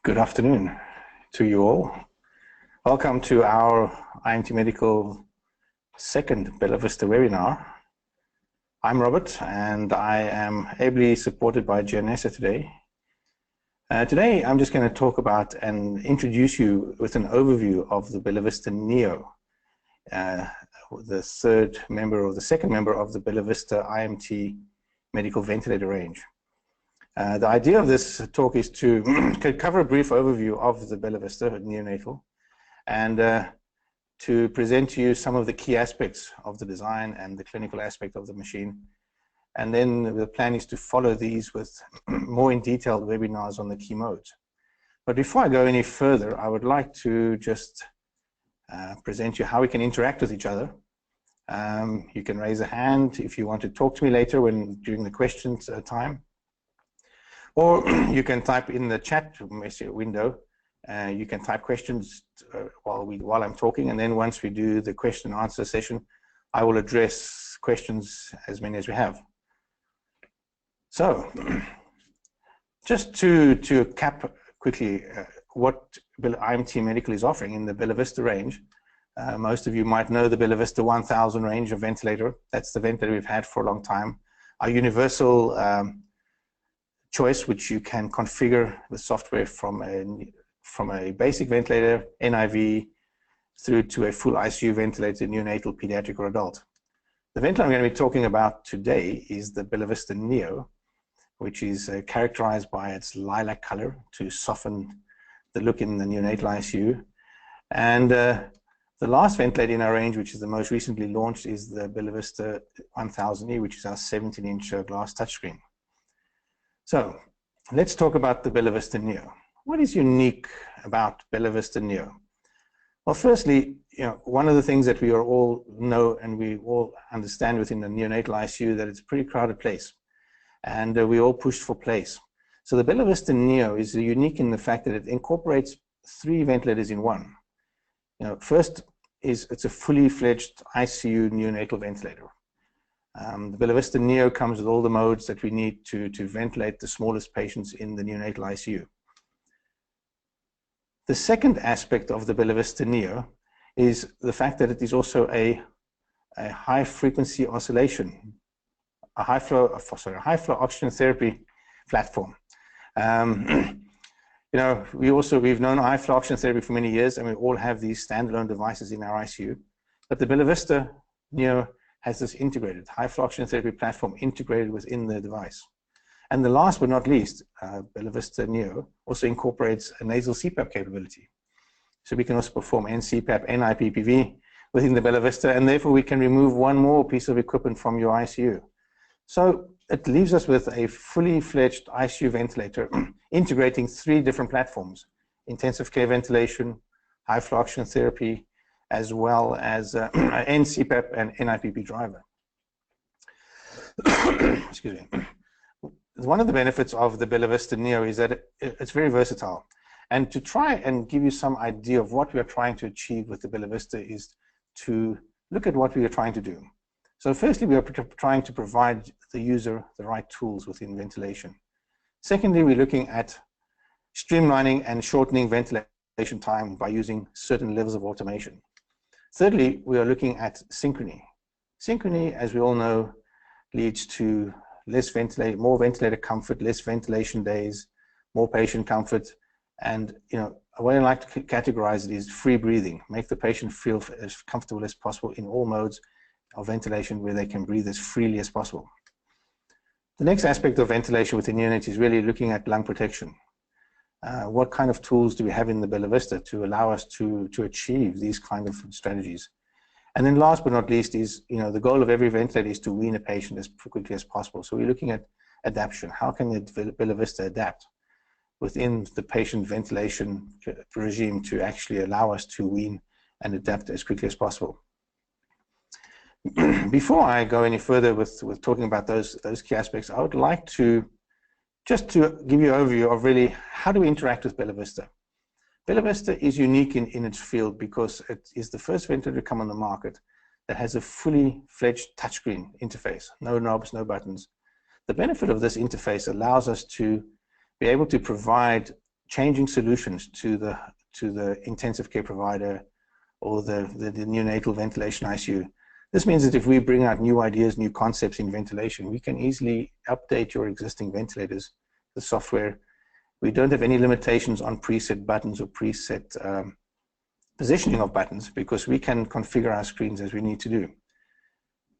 Good afternoon to you all. Welcome to our imtmedical second Bella Vista webinar. I'm Robert and I am ably supported by Gianessa today. Today I'm just going to talk about and introduce you with an overview of the Bella Vista Neo, the second member of the Bella Vista IMT medical ventilator range. The idea of this talk is to cover a brief overview of the Bella Vista neonatal and to present to you some of the key aspects of the design and the clinical aspect of the machine. And then the plan is to follow these with more in detailed webinars on the key modes. But before I go any further, I would like to just present you how we can interact with each other. You can raise a hand if you want to talk to me later during the questions time. Or you can type in the chat window. You can type questions while I'm talking, and then once we do the question and answer session, I will address questions as many as we have. So, just to cap quickly what imtmedical is offering in the Bella Vista range. Most of you might know the Bella Vista 1000 range of ventilator. That's the ventilator we've had for a long time. Our universal choice, which you can configure the software from a basic ventilator, NIV, through to a full ICU ventilator, neonatal, pediatric, or adult. The ventilator I'm going to be talking about today is the Bella Vista Neo, which is characterized by its lilac color to soften the look in the neonatal ICU. And the last ventilator in our range, which is the most recently launched, is the Bella Vista 1000E, which is our 17-inch glass touchscreen. So let's talk about the Bella Vista Neo. What is unique about Bella Vista Neo? Well, firstly, one of the things that we all know and we all understand within the neonatal ICU that it's a pretty crowded place, and we all pushed for place. So the Bella Vista Neo is unique in the fact that it incorporates 3 ventilators in one. First is it's a fully fledged ICU neonatal ventilator. The Bella Vista Neo comes with all the modes that we need to ventilate the smallest patients in the neonatal ICU. The second aspect of the Bella Vista Neo is the fact that it is also a high frequency oscillation, a high flow oxygen therapy platform. We've known high flow oxygen therapy for many years, and we all have these standalone devices in our ICU. But the Bella Vista Neo has this integrated high flow oxygen therapy platform integrated within the device. And the last but not least, Bella Vista Neo also incorporates a nasal CPAP capability. So we can also perform NCPAP, NIPPV within the Bella Vista, and therefore we can remove one more piece of equipment from your ICU. So it leaves us with a fully fledged ICU ventilator integrating 3 different platforms: intensive care ventilation, high flow oxygen therapy, as well as NCPAP and NIPP driver. Excuse me. One of the benefits of the Bella Vista Neo is that it's very versatile. And to try and give you some idea of what we are trying to achieve with the Bella Vista is to look at what we are trying to do. So firstly, we are trying to provide the user the right tools within ventilation. Secondly, we're looking at streamlining and shortening ventilation time by using certain levels of automation. Thirdly, we are looking at synchrony. Synchrony, as we all know, leads to more ventilator comfort, less ventilation days, more patient comfort, and the way I like to categorize it is free breathing. Make the patient feel as comfortable as possible in all modes of ventilation where they can breathe as freely as possible. The next aspect of ventilation within neonates is really looking at lung protection. What kind of tools do we have in the Bella Vista to allow us to achieve these kind of strategies? And then last but not least is, the goal of every ventilator is to wean a patient as quickly as possible. So we're looking at adaptation. How can the Bella Vista adapt within the patient ventilation regime to actually allow us to wean and adapt as quickly as possible? Before I go any further with talking about those key aspects, I would like to just to give you an overview of really how do we interact with Bella Vista. Bella Vista is unique in its field because it is the first ventilator to come on the market that has a fully fledged touchscreen interface, no knobs, no buttons. The benefit of this interface allows us to be able to provide changing solutions to the intensive care provider or the neonatal ventilation ICU. This means that if we bring out new ideas, new concepts in ventilation, we can easily update your existing ventilators, the software. We don't have any limitations on preset buttons or preset positioning of buttons, because we can configure our screens as we need to do.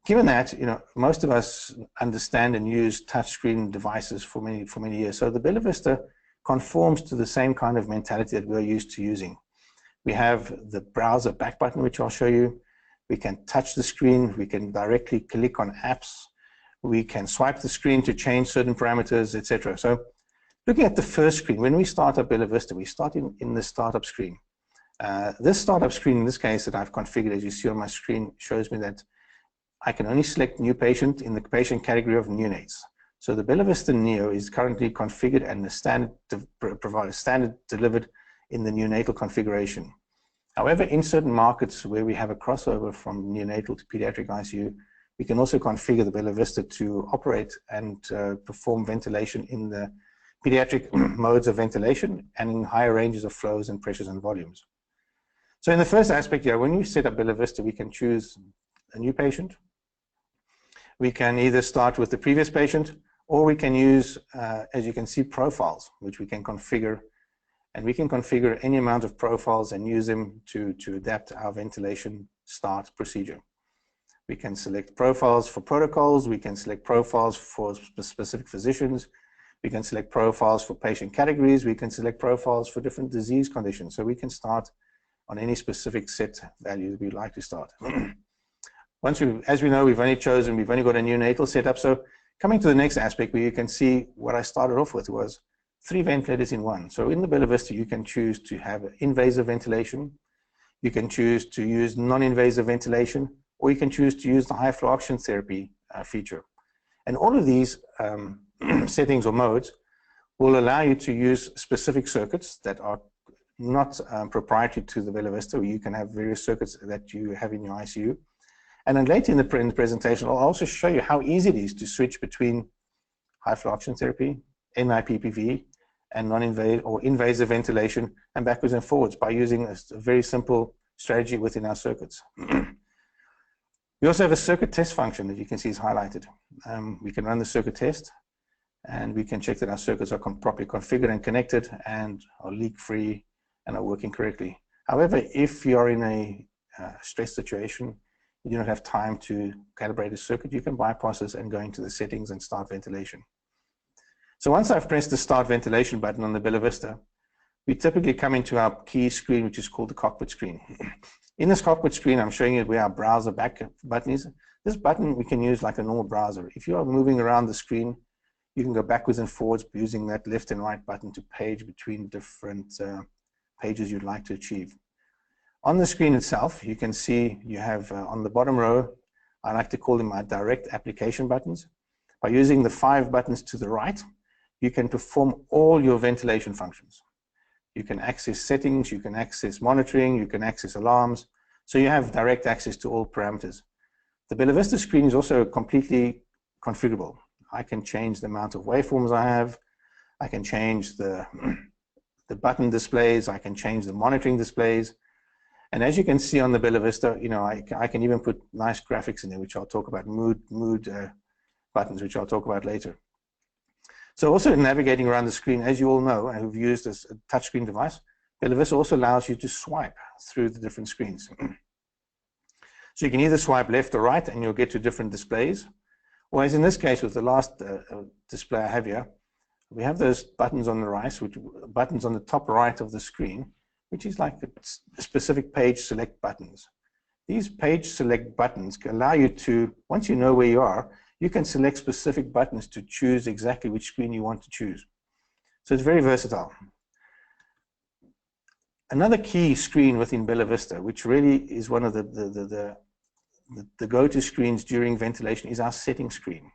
Given that, most of us understand and use touchscreen devices for many years, so the Bella Vista conforms to the same kind of mentality that we're used to using. We have the browser back button, which I'll show you. We can touch the screen, we can directly click on apps, we can swipe the screen to change certain parameters, etc. So looking at the first screen, when we start up Bella Vista, we start in the startup screen. This startup screen, in this case, that I've configured, as you see on my screen, shows me that I can only select new patient in the patient category of neonates. So the Bella Vista Neo is currently configured and the standard delivered in the neonatal configuration. However, in certain markets where we have a crossover from neonatal to pediatric ICU, we can also configure the Bella Vista to operate and perform ventilation in the pediatric modes of ventilation and in higher ranges of flows and pressures and volumes. So in the first aspect here, when you set up Bella Vista, we can choose a new patient. We can either start with the previous patient, or we can use, as you can see, profiles, which we can configure. And we can configure any amount of profiles and use them to adapt our ventilation start procedure. We can select profiles for protocols. We can select profiles for specific physicians. We can select profiles for patient categories. We can select profiles for different disease conditions. So we can start on any specific set value we'd like to start. As we know, we've only got a neonatal setup. So coming to the next aspect, where you can see what I started off with was 3 ventilators in one. So in the Bella Vista, you can choose to have invasive ventilation, you can choose to use non-invasive ventilation, or you can choose to use the high flow oxygen therapy feature. And all of these settings or modes will allow you to use specific circuits that are not proprietary to the Bella Vista, where you can have various circuits that you have in your ICU. And then later in the presentation, I'll also show you how easy it is to switch between high flow oxygen therapy, NIPPV, and non-invasive or invasive ventilation, and backwards and forwards by using a very simple strategy within our circuits. We also have a circuit test function that you can see is highlighted. We can run the circuit test, and we can check that our circuits are properly configured and connected and are leak-free and are working correctly. However, if you're in a stress situation, you do not have time to calibrate a circuit, you can bypass this and go into the settings and start ventilation. So once I've pressed the start ventilation button on the Bella Vista, we typically come into our key screen, which is called the Cockpit Screen. In this Cockpit Screen, I'm showing you where our browser back button is. This button we can use like a normal browser. If you are moving around the screen, you can go backwards and forwards using that left and right button to page between different pages you'd like to achieve. On the screen itself, you can see you have on the bottom row, I like to call them my direct application buttons. By using the 5 buttons to the right, you can perform all your ventilation functions. You can access settings, you can access monitoring, you can access alarms, so you have direct access to all parameters. The Bella Vista screen is also completely configurable. I can change the amount of waveforms I have, I can change the button displays, I can change the monitoring displays, and as you can see on the Bella Vista, I can even put nice graphics in there, which I'll talk about, mood buttons, which I'll talk about later. So also in navigating around the screen, as you all know, and who've used this touchscreen device, Bella Vista also allows you to swipe through the different screens. So you can either swipe left or right and you'll get to different displays. Or as in this case with the last display I have here, we have those buttons on the right, buttons on the top right of the screen, which is like a specific page select buttons. These page select buttons can allow you to, once you know where you are, you can select specific buttons to choose exactly which screen you want to choose. So it's very versatile. Another key screen within Bella Vista, which really is one of the go-to screens during ventilation, is our setting screen.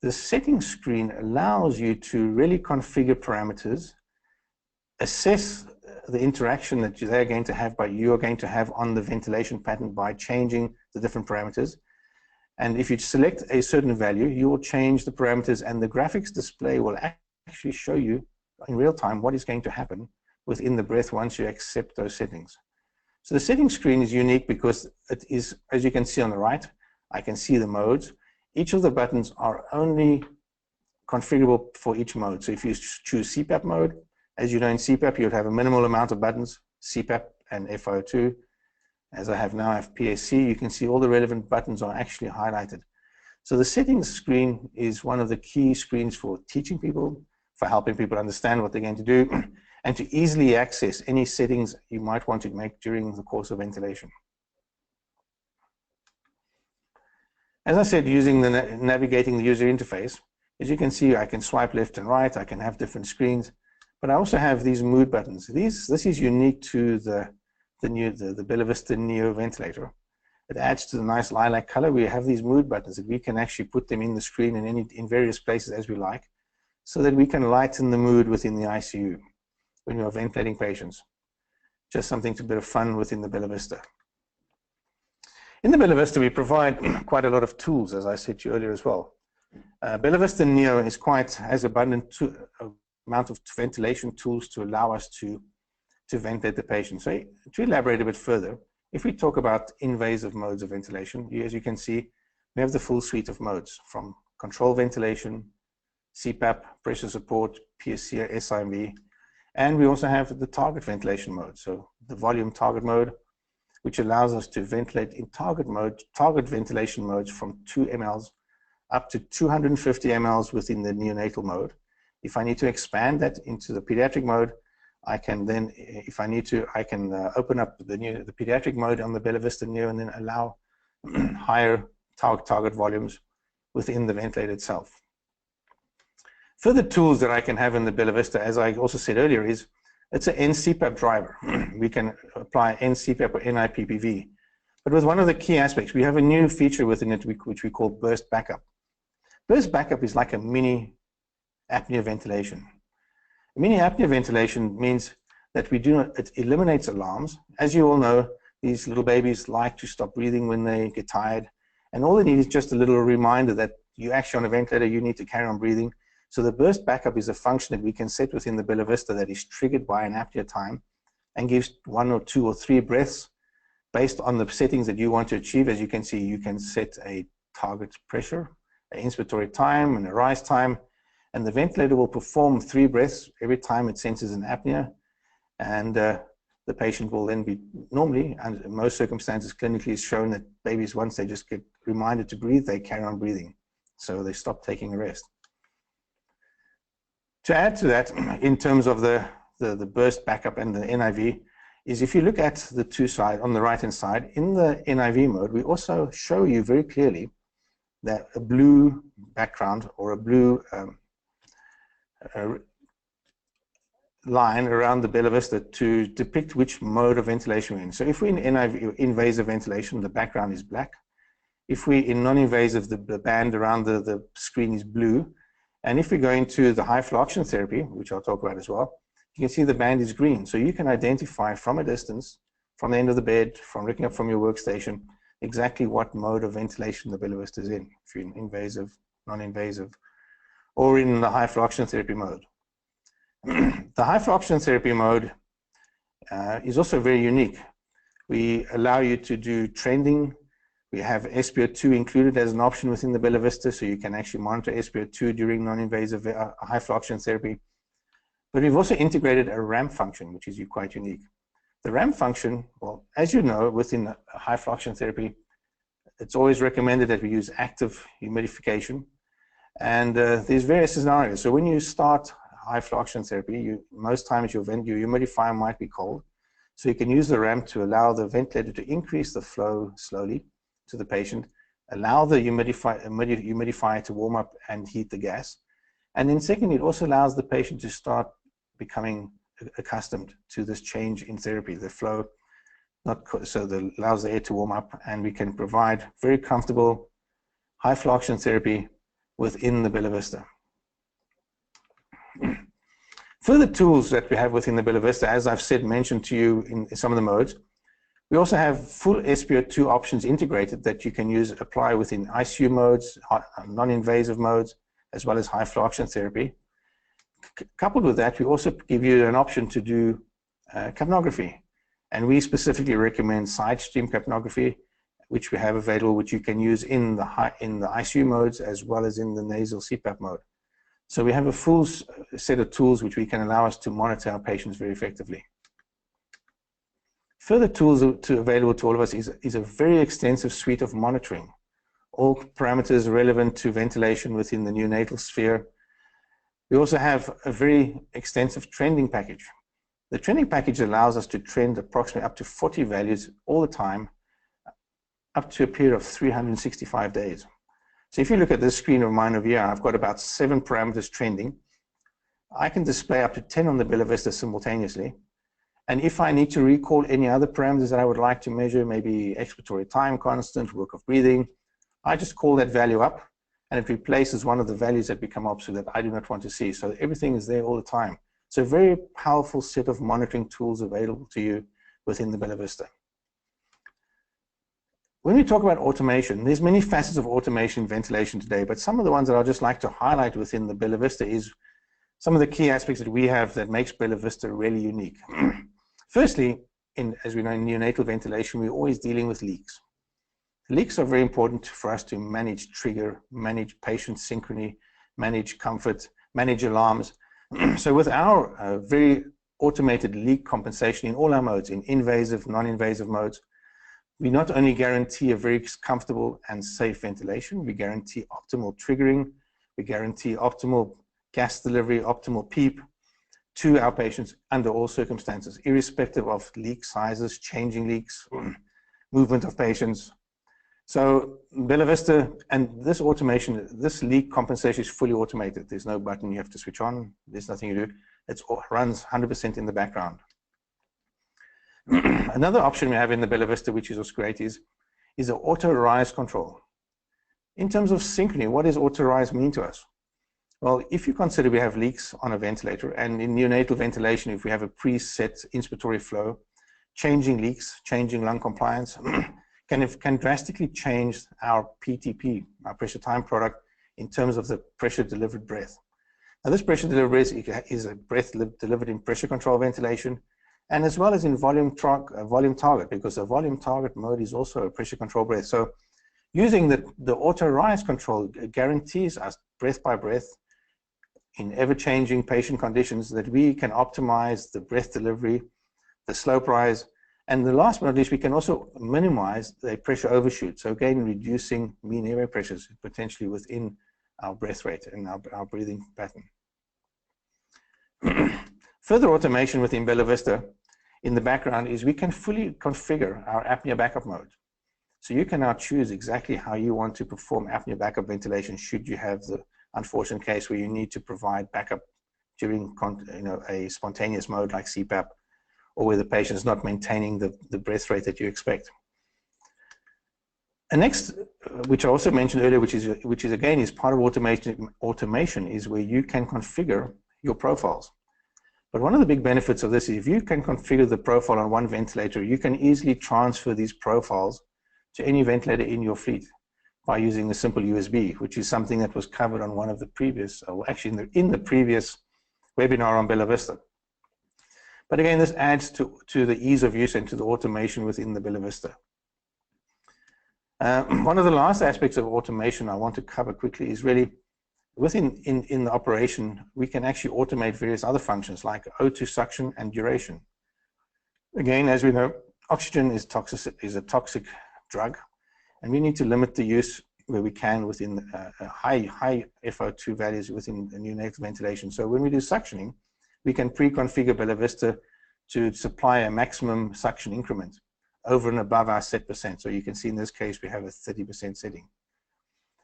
The setting screen allows you to really configure parameters, assess the interaction that you are going to have on the ventilation pattern by changing the different parameters. And if you select a certain value, you will change the parameters, and the graphics display will actually show you in real time what is going to happen within the breath once you accept those settings. So the settings screen is unique because it is, as you can see on the right, I can see the modes. Each of the buttons are only configurable for each mode. So if you choose CPAP mode, as you know in CPAP, you'd have a minimal amount of buttons, CPAP and FiO2. As I have now, I have PSC, you can see all the relevant buttons are actually highlighted. So the settings screen is one of the key screens for teaching people, for helping people understand what they're going to do, and to easily access any settings you might want to make during the course of ventilation. As I said, using the navigating the user interface, as you can see, I can swipe left and right, I can have different screens, but I also have these mood buttons. This is unique to the Vista Neo ventilator. It adds to the nice lilac color. We have these mood buttons that we can actually put them in the screen in various places as we like, so that we can lighten the mood within the ICU when you're ventilating patients. Just something to bit of fun within the Vista. In the Vista, we provide quite a lot of tools, as I said to you earlier as well. Vista Neo has abundant amount of ventilation tools to allow us to ventilate the patient. So to elaborate a bit further, if we talk about invasive modes of ventilation, as you can see, we have the full suite of modes from control ventilation, CPAP, pressure support, PSC, SIMV, and we also have the target ventilation mode. So the volume target mode, which allows us to ventilate in target ventilation modes from 2 mLs up to 250 mLs within the neonatal mode. If I need to expand that into the pediatric mode, I can then, if I need to, I can open up the pediatric mode on the Vista Neo and then allow higher target volumes within the ventilator itself. Further tools that I can have in the Vista, as I also said earlier, is it's an NCPAP driver. We can apply NCPAP or NIPPV. But with one of the key aspects, we have a new feature within it which we call burst backup. Burst backup is like a mini apnea ventilation. Mini apnea ventilation means that it eliminates alarms. As you all know, these little babies like to stop breathing when they get tired, and all they need is just a little reminder that you actually on a ventilator, you need to carry on breathing. So the burst backup is a function that we can set within the Vista that is triggered by an apnea time and gives 1 or 2 or 3 breaths based on the settings that you want to achieve. As you can see, you can set a target pressure, an inspiratory time, and a rise time, and the ventilator will perform 3 breaths every time it senses an apnea, and the patient will then be, normally, and in most circumstances, clinically is shown that babies, once they just get reminded to breathe, they carry on breathing. So they stop taking a rest. To add to that, in terms of the burst backup and the NIV, is if you look at the two sides, on the right-hand side, in the NIV mode, we also show you very clearly that a blue background or a blue line around the Vista to depict which mode of ventilation we're in. So if we're in NIV, invasive ventilation, the background is black. If we're in non-invasive, the band around the screen is blue. And if we go into the high flow oxygen therapy, which I'll talk about as well, you can see the band is green. So you can identify from a distance, from the end of the bed, from looking up from your workstation, exactly what mode of ventilation the Vista is in, if you're in invasive, non-invasive, or in the high flow oxygen therapy mode. The high flow oxygen therapy mode is also very unique. We allow you to do trending. We have SpO2 included as an option within the Vista, so you can actually monitor SpO2 during non-invasive high flow oxygen therapy. But we've also integrated a ramp function, which is quite unique. The ramp function, well, as you know, within high flow oxygen therapy, it's always recommended that we use active humidification. And there's various scenarios. So when you start high flow oxygen therapy, most times your humidifier might be cold. So you can use the ramp to allow the ventilator to increase the flow slowly to the patient, allow the humidifier to warm up and heat the gas. And then secondly, it also allows the patient to start becoming accustomed to this change in therapy, the flow, allows the air to warm up, and we can provide very comfortable high flow oxygen therapy within the Vista. Further tools that we have within the Vista, as I've mentioned to you in some of the modes, we also have full SpO2 options integrated that you can apply within ICU modes, non-invasive modes, as well as high flow oxygen therapy. coupled with that, we also give you an option to do capnography. And we specifically recommend side stream capnography, which we have available, which you can use in the ICU modes as well as in the nasal CPAP mode. So we have a full set of tools which we can allow us to monitor our patients very effectively. Further tools available to all of us is a very extensive suite of monitoring. All parameters relevant to ventilation within the neonatal sphere. We also have a very extensive trending package. The trending package allows us to trend approximately up to 40 values all the time, up to a period of 365 days. So if you look at this screen of mine over here, I've got about 7 parameters trending. I can display up to 10 on the Bella Vista simultaneously. And if I need to recall any other parameters that I would like to measure, maybe expiratory time constant, work of breathing, I just call that value up and it replaces one of the values that become obsolete that I do not want to see. So everything is there all the time. So a very powerful set of monitoring tools available to you within the Bella Vista. When we talk about automation, there's many facets of automation in ventilation today, but some of the ones that I'd just like to highlight within the Bella Vista is some of the key aspects that we have that makes Bella Vista really unique. Firstly, as we know, in neonatal ventilation, we're always dealing with leaks. Leaks are very important for us to manage trigger, manage patient synchrony, manage comfort, manage alarms. So with our very automated leak compensation in all our modes, in invasive, non-invasive modes, we not only guarantee a very comfortable and safe ventilation, we guarantee optimal triggering, we guarantee optimal gas delivery, optimal PEEP to our patients under all circumstances, irrespective of leak sizes, changing leaks, movement of patients. So Bella Vista and this automation, this leak compensation is fully automated. There's no button you have to switch on. There's nothing you do. It runs 100% in the background. Another option we have in the Bella Vista, which is also great, is the auto rise control. In terms of synchrony, what does auto rise mean to us? Well, if you consider we have leaks on a ventilator, and in neonatal ventilation, if we have a preset inspiratory flow, changing leaks, changing lung compliance, can drastically change our PTP, our pressure time product, in terms of the pressure delivered breath. Now, this pressure delivered breath is a breath delivered in pressure control ventilation, and as well as in volume target, because the volume target mode is also a pressure control breath. So using the auto rise control guarantees us breath by breath in ever-changing patient conditions that we can optimize the breath delivery, the slope rise, and the last but not least, we can also minimize the pressure overshoot. So again, reducing mean airway pressures potentially within our breath rate and our breathing pattern. Further automation within Bella Vista in the background is we can fully configure our apnea backup mode. So you can now choose exactly how you want to perform apnea backup ventilation should you have the unfortunate case where you need to provide backup during a spontaneous mode like CPAP, or where the patient is not maintaining the breath rate that you expect. And next, which I also mentioned earlier, which is again is part of automation, is where you can configure your profiles. But one of the big benefits of this is if you can configure the profile on one ventilator, you can easily transfer these profiles to any ventilator in your fleet by using a simple USB, which is something that was covered on one of the previous, or actually in the previous webinar on Bella Vista. But again, this adds to the ease of use and to the automation within the Bella Vista. One of the last aspects of automation I want to cover quickly is really within the operation, we can actually automate various other functions like O2 suction and duration. Again, as we know, oxygen is a toxic drug, and we need to limit the use where we can within high FO2 values within the neonatal ventilation. So when we do suctioning, we can pre-configure Bella Vista to supply a maximum suction increment over and above our set percent. So you can see in this case, we have a 30% setting.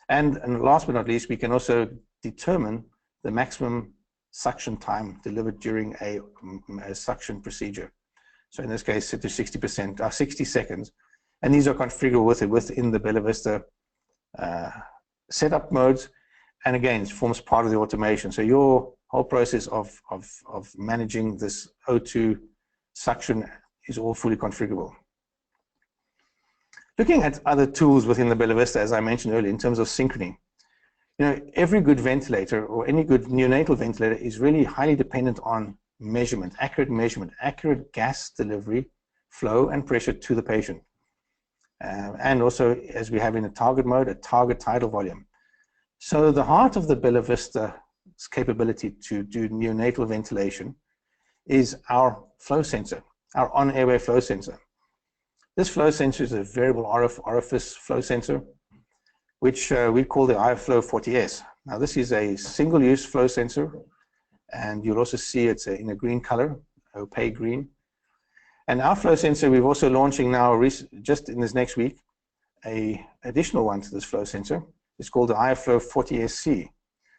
And last but not least, we can also determine the maximum suction time delivered during a suction procedure. So in this case, set to 60%, 60 seconds. And these are configurable within the Bella Vista setup modes. And again, it forms part of the automation. So your whole process of managing this O2 suction is all fully configurable. Looking at other tools within the Bella Vista, as I mentioned earlier, in terms of synchrony, You know, every good ventilator or any good neonatal ventilator is really highly dependent on measurement, accurate gas delivery, flow and pressure to the patient. And also, as we have in a target mode, a target tidal volume. So the heart of the Bella Vista's capability to do neonatal ventilation is our flow sensor, our on-airway flow sensor. This flow sensor is a variable orifice flow sensor, which we call the iFlow 40S. Now, this is a single-use flow sensor, and you'll also see it's in a green color, opaque green. And our flow sensor, we're also launching now, just in this next week, an additional one to this flow sensor. It's called the iFlow 40SC.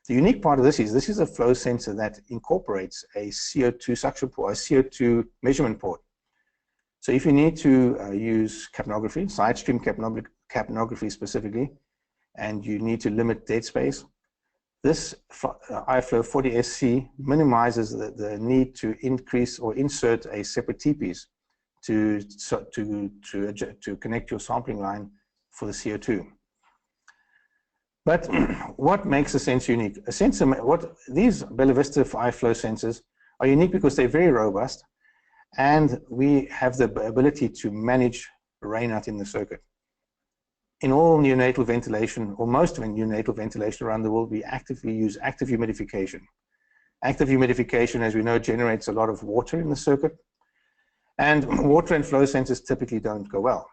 The unique part of this is a flow sensor that incorporates a CO2 suction port, a CO2 measurement port. So if you need to use capnography, side stream capnography specifically, and you need to limit dead space, this iFlow 40SC minimizes the need to increase or insert a separate T-piece to connect your sampling line for the CO2. But what makes a sensor unique? These Bella Vista iFlow sensors are unique because they're very robust, and we have the ability to manage rainout in the circuit. In all neonatal ventilation, or most of neonatal ventilation around the world, we actively use active humidification. Active humidification, as we know, generates a lot of water in the circuit, and water and flow sensors typically don't go well.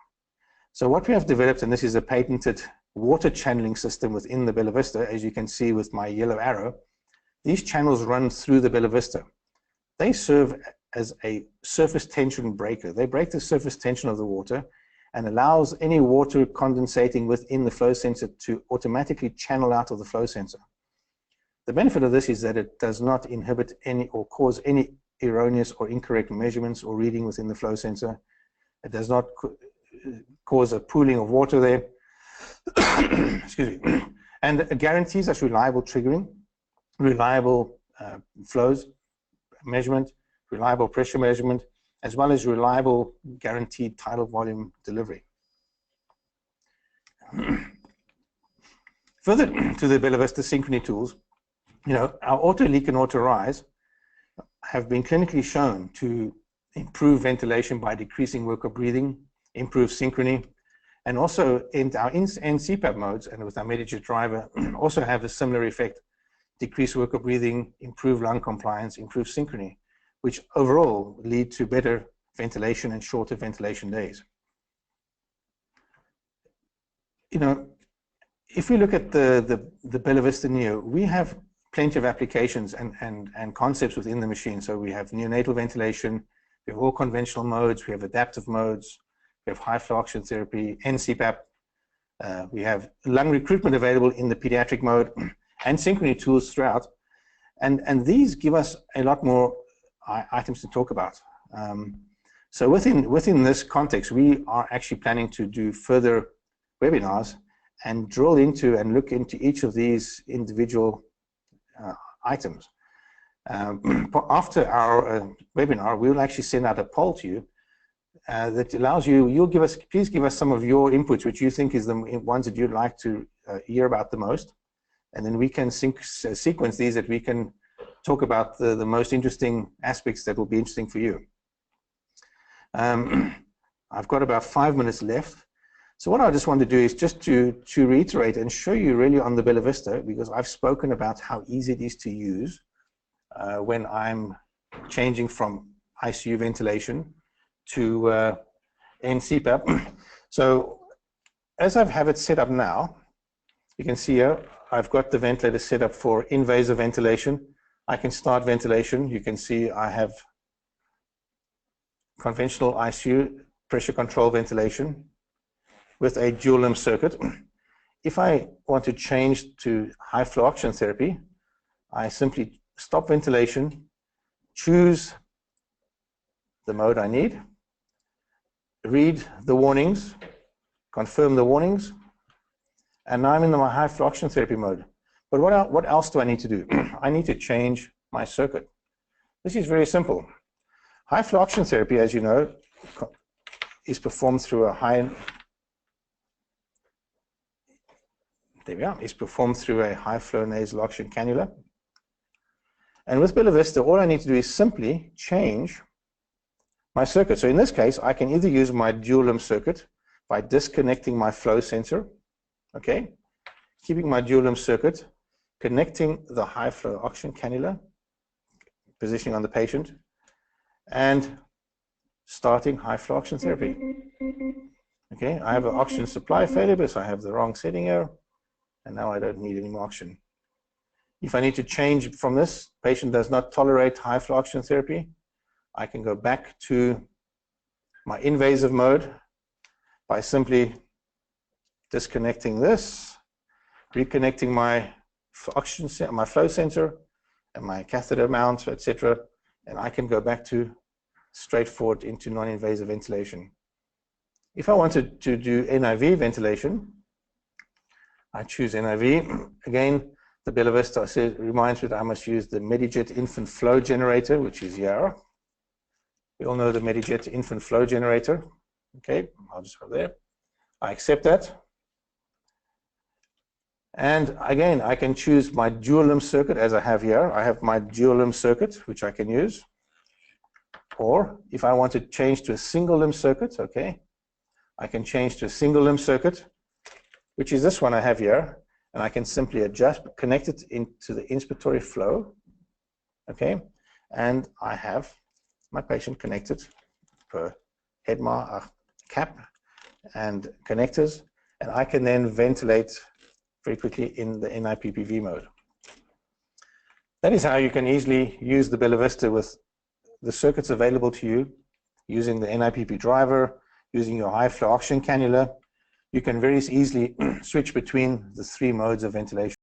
So what we have developed, and this is a patented water channeling system within the Bella Vista, as you can see with my yellow arrow, these channels run through the Bella Vista. They serve as a surface tension breaker. They break the surface tension of the water and allows any water condensating within the flow sensor to automatically channel out of the flow sensor. The benefit of this is that it does not inhibit any or cause any erroneous or incorrect measurements or reading within the flow sensor. It does not cause a pooling of water there. Excuse me. And it guarantees us reliable triggering, reliable flows measurement, reliable pressure measurement, as well as reliable guaranteed tidal volume delivery. Further to the Bella Vista Synchrony tools, you know, our auto leak and auto rise have been clinically shown to improve ventilation by decreasing work of breathing, improve synchrony, and also in our CPAP modes and with our Medijet driver also have a similar effect: decrease work of breathing, improve lung compliance, improve synchrony, which overall lead to better ventilation and shorter ventilation days. You know, if we look at the Bella Vista Neo, we have plenty of applications and concepts within the machine. So we have neonatal ventilation, we have all conventional modes, we have adaptive modes, we have high flow oxygen therapy, NCPAP, we have lung recruitment available in the pediatric mode, and synchrony tools throughout. And these give us a lot more items to talk about. So within this context, we are actually planning to do further webinars and drill into and look into each of these individual items. After our webinar, we'll actually send out a poll to you that allows you, please give us some of your inputs, which you think is the ones that you'd like to hear about the most. And then we can sequence these, that we can talk about the most interesting aspects that will be interesting for you. I've got about 5 minutes left. So what I just want to do is just to reiterate and show you really on the Bella Vista, because I've spoken about how easy it is to use when I'm changing from ICU ventilation to NCPAP. So as I have it set up now, you can see here, I've got the ventilator set up for invasive ventilation. I can start ventilation. You can see I have conventional ICU pressure control ventilation with a dual limb circuit. If I want to change to high flow oxygen therapy, I simply stop ventilation, choose the mode I need, read the warnings, confirm the warnings, and now I'm in my high flow oxygen therapy mode. But what else do I need to do? I need to change my circuit. This is very simple. High flow oxygen therapy, as you know, is performed through a high there we are, is performed through a high flow nasal oxygen cannula. And with Bella Vista, all I need to do is simply change my circuit. So in this case, I can either use my dual limb circuit by disconnecting my flow sensor, okay, keeping my dual limb circuit, connecting the high flow oxygen cannula, positioning on the patient, and starting high flow oxygen therapy. Okay, I have an oxygen supply failure because I have the wrong setting here, and now I don't need any more oxygen. If I need to change from this, patient does not tolerate high flow oxygen therapy, I can go back to my invasive mode by simply disconnecting this, reconnecting my oxygen, my flow sensor, and my catheter mount, etc., and I can go back to straightforward into non-invasive ventilation. If I wanted to do NIV ventilation, I choose NIV. Again, the Bella Vista reminds me that I must use the MediJet infant flow generator, which is here. We all know the MediJet infant flow generator. Okay, I'll just go there. I accept that. And again, I can choose my dual limb circuit as I have here. I have my dual limb circuit, which I can use. Or if I want to change to a single limb circuit, okay, I can change to a single limb circuit, which is this one I have here. And I can simply adjust, connect it into the inspiratory flow, okay, and I have my patient connected per head cap and connectors, and I can then ventilate very quickly in the NIPPV mode. That is how you can easily use the Bella Vista with the circuits available to you, using the NIPP driver, using your high flow oxygen cannula. You can very easily switch between the three modes of ventilation.